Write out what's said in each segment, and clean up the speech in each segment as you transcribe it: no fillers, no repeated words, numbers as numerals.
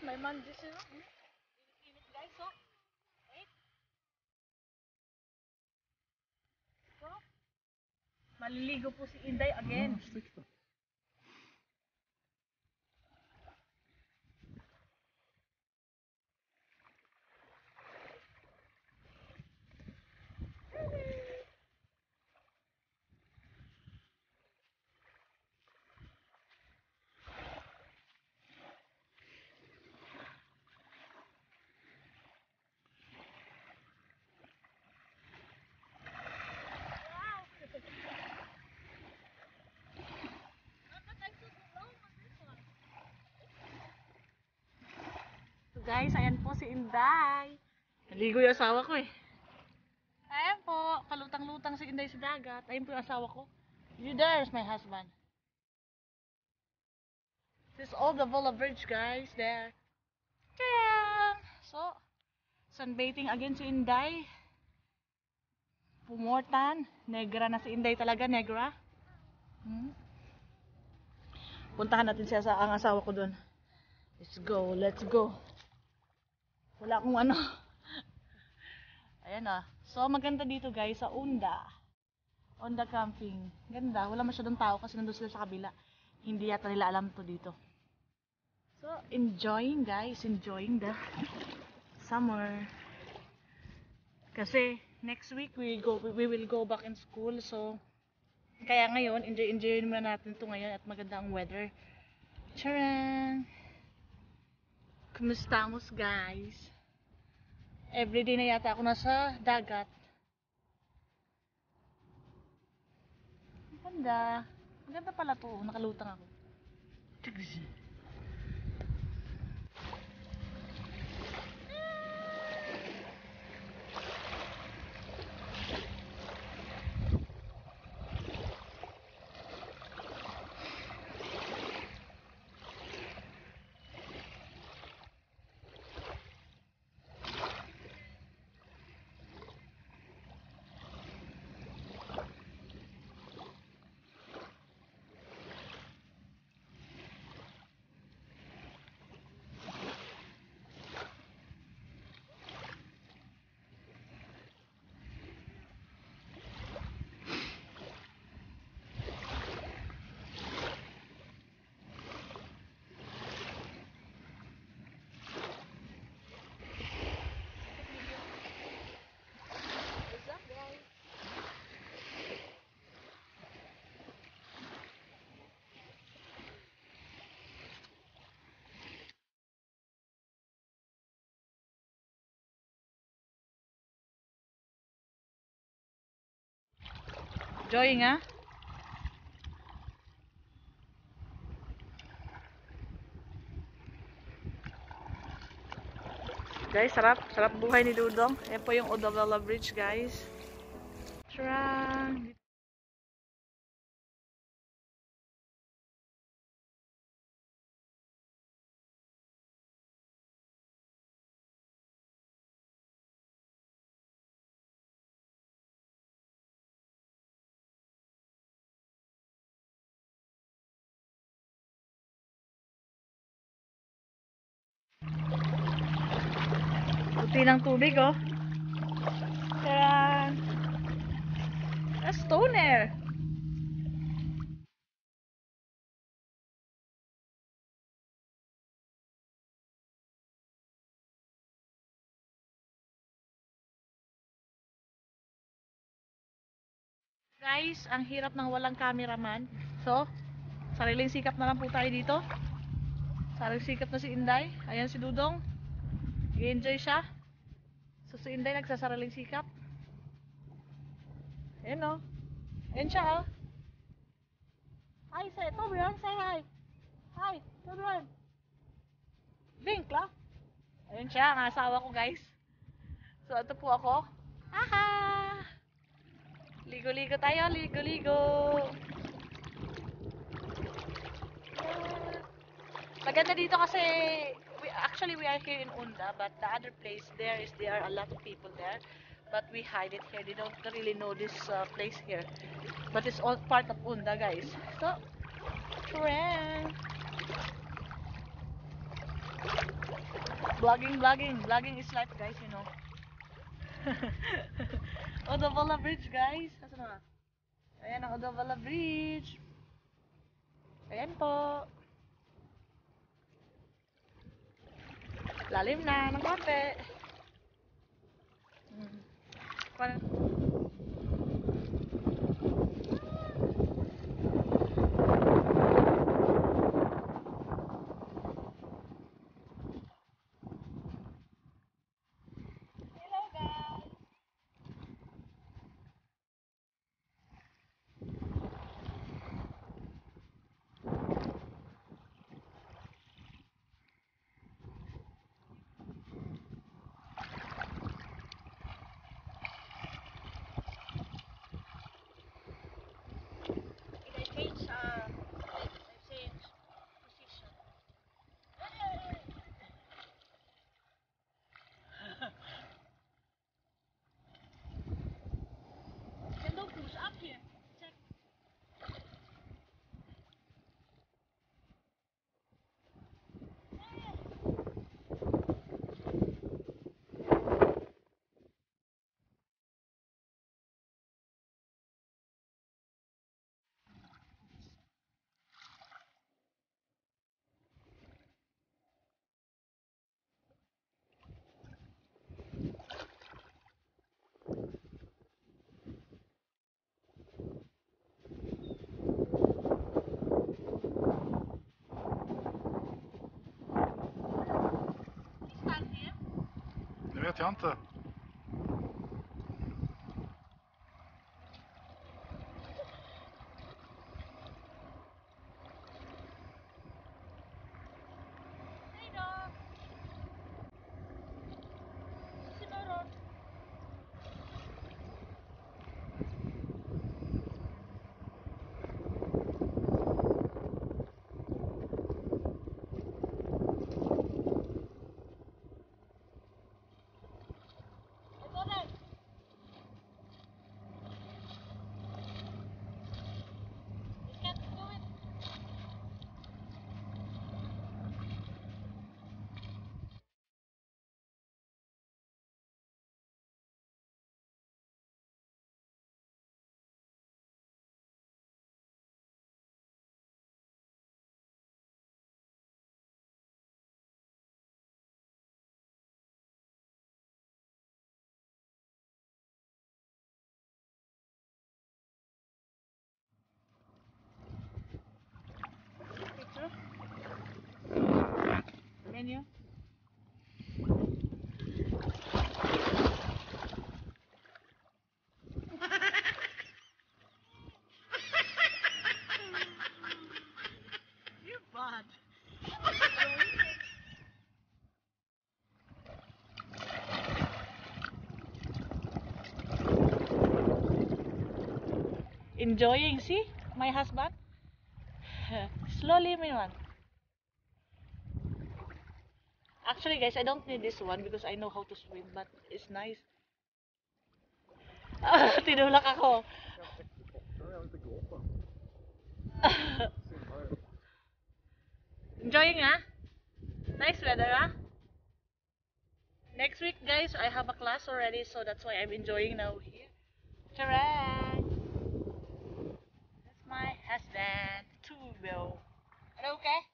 may manjis yun. Init guys, so. Wait. So, maliligo po si Inday again. So guys, ayan po si Inday. Naligo yung asawa ko eh. Ayan po, kalutang-lutang si Inday sa dagat. Ayan po yung asawa ko. There's my husband. This is all the Vola Bridge guys there. Tadam! So, sunbathing again si Inday. Pumortan. Negra na si Inday talaga, negra. Puntahan natin siya sa ang asawa ko doon. Let's go, let's go. Wala akong ano. Ayan ah. So, maganda dito guys sa Unda. Unda camping. Ganda. Wala masyadong tao kasi nandun sila sa kabila. Hindi yata nila alam to dito. So, enjoying guys. Enjoying the summer. Kasi, next week we will go back in school. So, kaya ngayon, enjoy muna natin to ngayon at maganda ang weather. Charan! Kumustamos guys? Everyday na yata ako nasa dagat. Ganda. Maganda pala to. Nakalutang ako. Enjoying ah? Guys, sarap. Sarap buhay ni Dudong. Ayan po yung Odawala Bridge guys. Tara! Puti ng tubig oh. Tara! A stoner! Guys, ang hirap ng walang cameraman. So, sariling sikap na lang po tayo dito. Sariling sikap na si Inday. Ayan si Dudong. I-enjoy siya. So, si Inday nagsasariling sikap. Ayan o. Ayan siya o. Hi, say, Tobian, say hi. Hi, Tobian. Bink lang. Ayan siya, ang asawa ko guys. So, ito po ako. Haha! Ligo-ligo tayo, ligo-ligo. Maganda dito kasi actually we are here in Unda, but the other place there are a lot of people there, but we hide it here. They don't really know this place here, but it's all part of Unda guys. So, friend. Vlogging is life, guys, you know. Odavalla Bridge, guys. Nasaan na? Ayan ang Odavalla Bridge. Ayan po. Lalim na ng konti. Parang Det vet jag inte. menu. You're bad. Enjoying, see? My husband. Slowly, my one. Actually, guys, I don't need this one because I know how to swim, but it's nice. Tinulak ako. Enjoying, huh? Nice weather, huh? Next week, guys, I have a class already, so that's why I'm enjoying now here. Tara! That's my husband, Tubo. Hello, okay?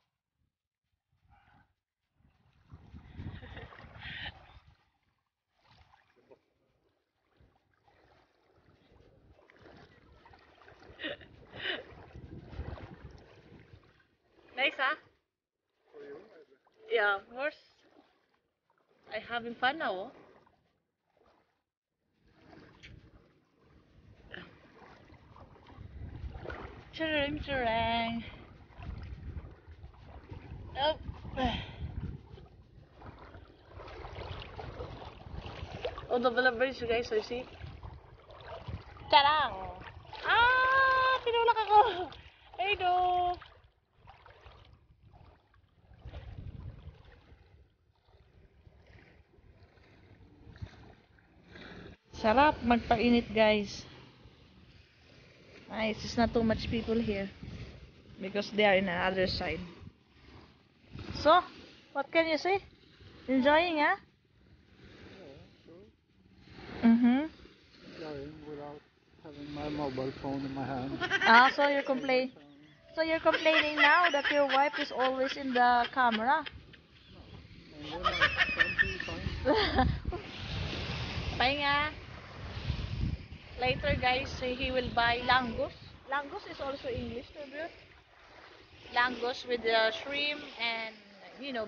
Nice, huh? Yeah, of course. I'm having fun now, oh. Charang, charang. Oh. Oh, double bridge, guys, so you see? Charang! Ah! Tinulak ako! Hey, no! Sarap magpainit, guys. Nice. It's not too much people here because they are in the other side. So, what can you say? Enjoying, huh? Mm-hmm. Enjoying without having my mobile phone in my hand. Ah, so you're complaining now that your wife is always in the camera. Pahinga. Later, guys, he will buy langus. Langus is also English, no? Langus with the shrimp and,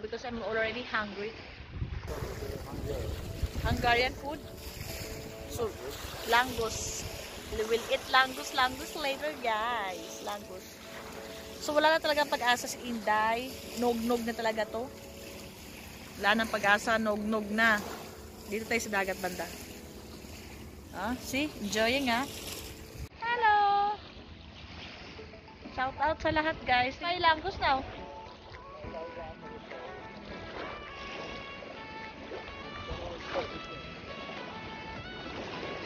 because I'm already hungry. Hungarian food. So, langus. We'll eat langus later, guys. Langus. So, wala na talagang pag-asa si Inday. Nog-nog na talaga to. Wala nang pag-asa, nog-nog na. Dito tayo sa dagat banda. Ah, see? Enjoying, ah. Hello! Shout out sa lahat, guys. May langus now.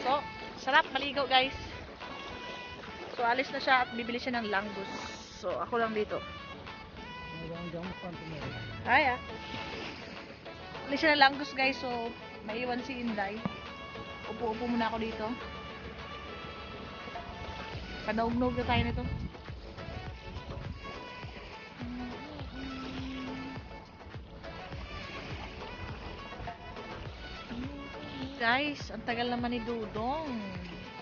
So, sarap maligo, guys. So, alis na siya at bibili siya ng langus. So, ako lang dito. Ay, ah. Alis siya ng langus, guys. So, maiwan si Inday. Upo-upo muna ako dito. Panaugnog na tayo nito. Guys, ang tagal naman ni Dudong.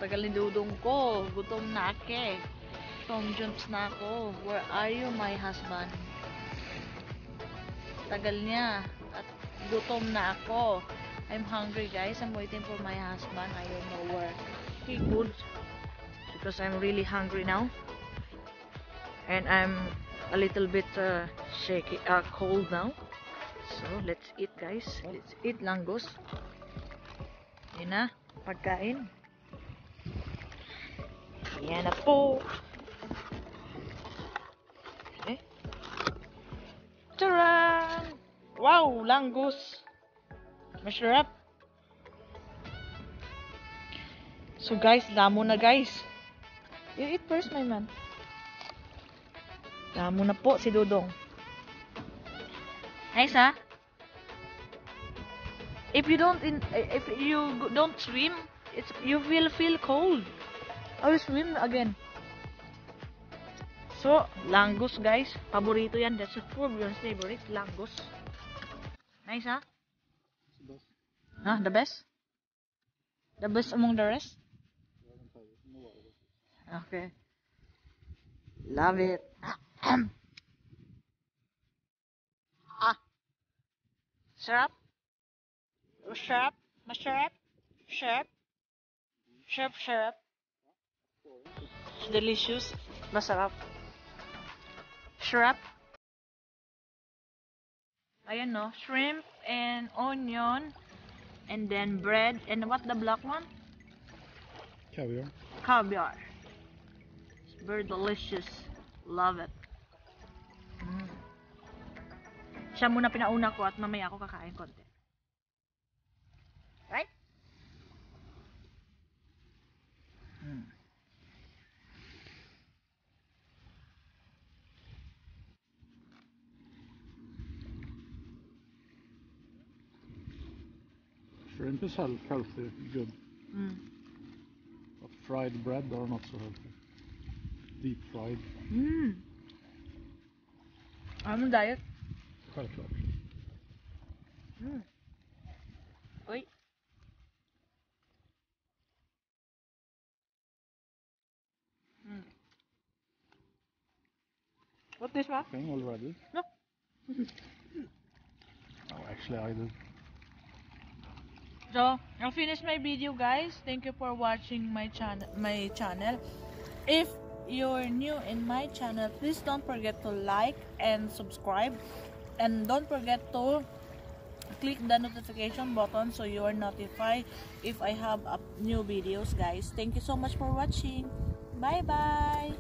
Tagal ni Dudong ko. Gutom na ake. Tom Jones na ako. Where are you, my husband? Tagal niya. At gutom na ako. I'm hungry, guys. I'm waiting for my husband. I don't know where he would. Because I'm really hungry now. And I'm a little bit shaky, cold now. So, let's eat, guys. Let's eat langus. Yan na, pagkain. Yan na po. Okay. Tcharam! Wow, langus. Masarap. So guys, damo na guys. You eat first, my man. Damo na po si Dudong. Nice, ha? If you don't swim, you will feel cold. I will swim again. So, langus, guys. Paborito yan. That's Torbjorn's favorite. Langus. Nice, ha? Huh? The best? The best among the rest? Okay. Love it. Syrup? Syrup? Syrup? Syrup? Syrup? Delicious. Masarap. Syrup? Ayan, no? Shrimp and onion. And then bread. And what the black one? Caviar. Caviar. It's very delicious. Love it. Siya muna pinauna ko at mamaya ako kakain konti. Right? Shrimp is healthy, good. But fried bread are not so healthy. Deep fried. I'm diet. Självklart. Oi. What this one? Thing already? No. Oh, actually I did. So, I'll finish my video, guys. Thank you for watching my channel. If you're new in my channel, please don't forget to like and subscribe. And don't forget to click the notification button so you are notified if I have new videos, guys. Thank you so much for watching. Bye bye.